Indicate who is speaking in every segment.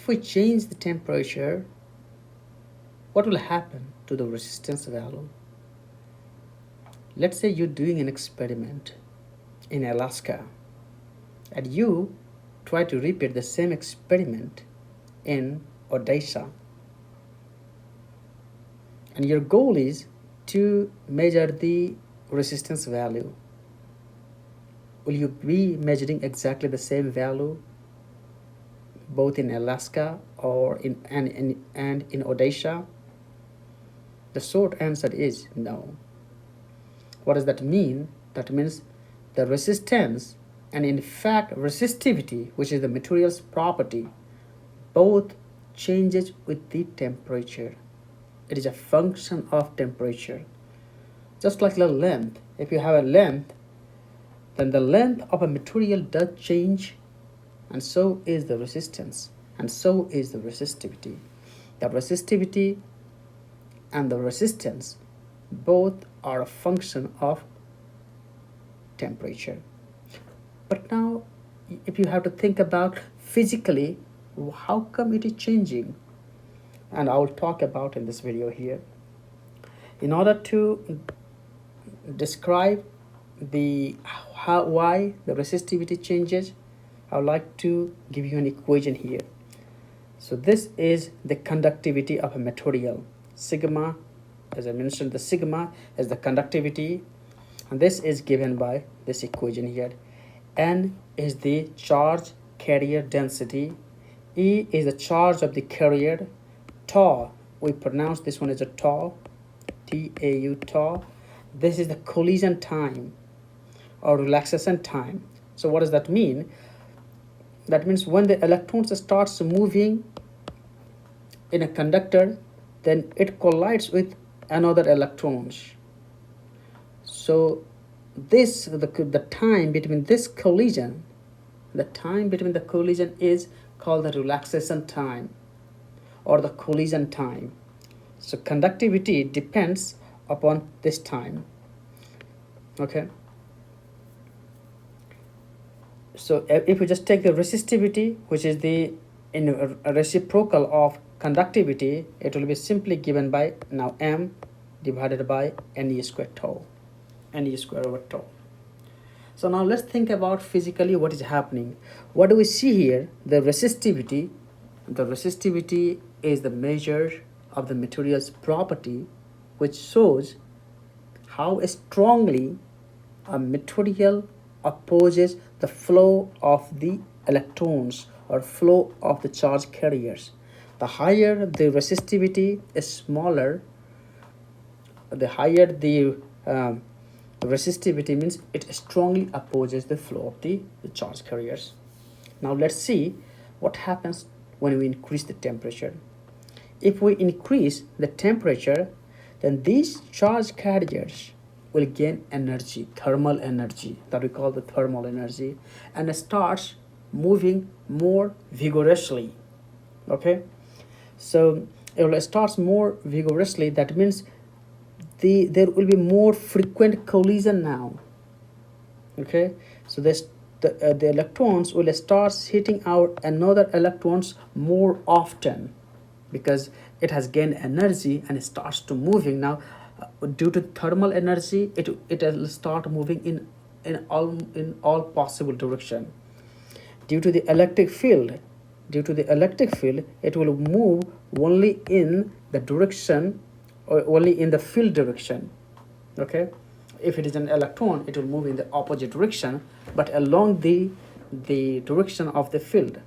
Speaker 1: if we change the temperature, what will happen to the resistance value? Let's say you're doing an experiment in Alaska and you try to repeat the same experiment in Odisha, and your goal is to measure the resistance value. Will you be measuring exactly the same value both in Alaska or in Odisha? The short answer is no. What does that mean? That means the resistance and in fact resistivity, which is the material's property, both changes with the temperature. It is a function of temperature. Just like the length, if you have a length, then the length of a material does change, and so is the resistance, and so is the resistivity. The resistivity and the resistance both are a function of temperature. But now, if you have to think about physically, how come it is changing? And I will talk about in this video here. In order to describe why the resistivity changes, I would like to give you an equation here. So this is the conductivity of a material. Sigma, as I mentioned, the sigma is the conductivity, and this is given by this equation here. N is the charge carrier density. E is the charge of the carrier. Tau, we pronounce this one as a tau, T-A-U, tau. This is the collision time or relaxation time. So what does that mean? That means when the electrons starts moving in a conductor, then it collides with another electrons. So this the time between this collision, the time between the collision is called the relaxation time or the collision time. So conductivity depends upon this time. Okay. So if we just take the resistivity, which is the reciprocal of conductivity, it will be simply given by now m divided by Ne squared tau, Ne squared over tau. So now let's think about physically what is happening. What do we see here? The resistivity. The resistivity is the measure of the material's property, which shows how strongly a material opposes the flow of the electrons or flow of the charge carriers. The higher the resistivity is smaller, the higher the resistivity means it strongly opposes the flow of the charge carriers. Now let's see what happens when we increase the temperature. If we increase the temperature, then these charge carriers will gain energy, thermal energy, that we call the thermal energy, and starts moving more vigorously. Okay, so it will start more vigorously. That means there will be more frequent collision now. Okay, so the electrons will start hitting out another electrons more often because it has gained energy and it starts to moving now. Due to thermal energy, it will start moving in all possible direction. Due to the electric field, it will move only in the direction or only in the field direction. Okay, if it is an electron, it will move in the opposite direction, but along the direction of the field.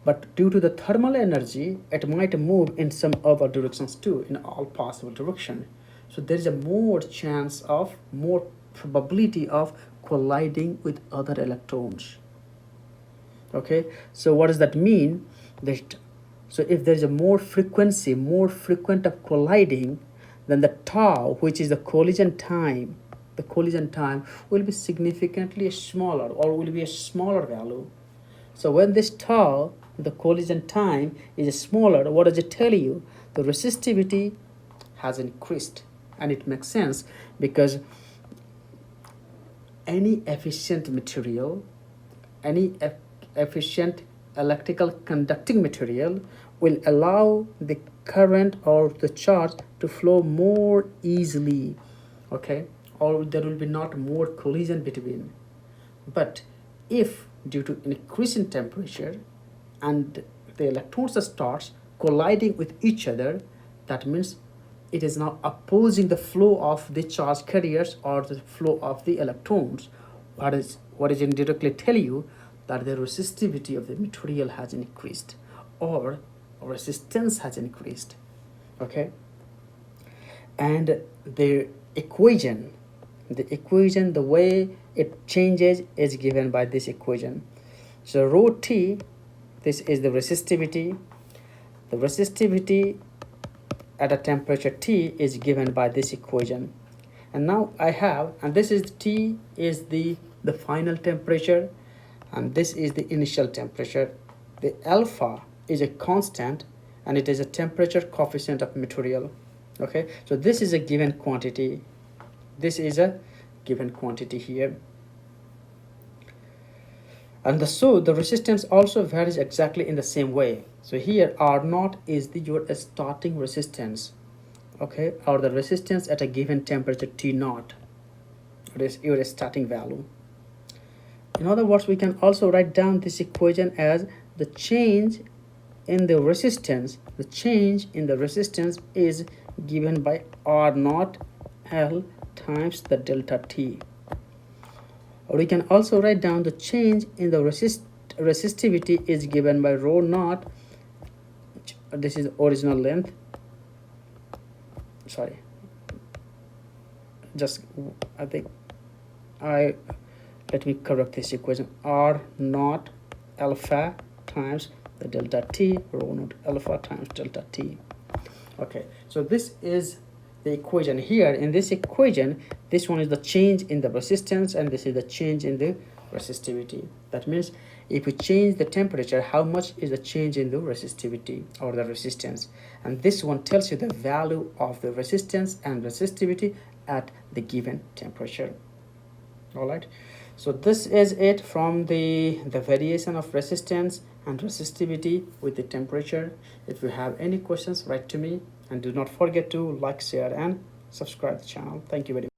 Speaker 1: But due to the thermal energy, it might move in some other directions too, in all possible directions. So there is a more chance of, more probability of colliding with other electrons. Okay, so what does that mean? That so if there is a more frequent of colliding, then the tau, which is the collision time will be significantly smaller or will be a smaller value. So when this tau, the collision time, is smaller, what does it tell you? The resistivity has increased, and it makes sense because any efficient material, any efficient electrical conducting material will allow the current or the charge to flow more easily, okay, or there will be not more collision between. But if due to increase in temperature and the electrons starts colliding with each other, that means it is now opposing the flow of the charge carriers or the flow of the electrons. What is indirectly tell you that the resistivity of the material has increased or resistance has increased, okay. And the way it changes is given by this equation. So rho t, this is the resistivity. The resistivity at a temperature T is given by this equation. And now I have, and this is T is the final temperature, and this is the initial temperature. The alpha is a constant and it is a temperature coefficient of material, okay. So this is a given quantity, this is a given quantity here. And so the resistance also varies exactly in the same way. So here R naught is your starting resistance, okay, or the resistance at a given temperature T naught. It is your starting value. In other words, we can also write down this equation as the change in the resistance. The change in the resistance is given by R naught L times the delta T. Or we can also write down the change in the resistivity is given by rho naught, this is original length, sorry, just I think let me correct this equation, R naught alpha times the delta T, rho naught alpha times delta T. Okay, so this is the equation. Here in this equation, this one is the change in the resistance and this is the change in the resistivity. That means if we change the temperature, how much is the change in the resistivity or the resistance, and this one tells you the value of the resistance and resistivity at the given temperature. All right, so this is it from the variation of resistance and resistivity with the temperature. If you have any questions, write to me, and do not forget to like, share and subscribe the channel. Thank you very much.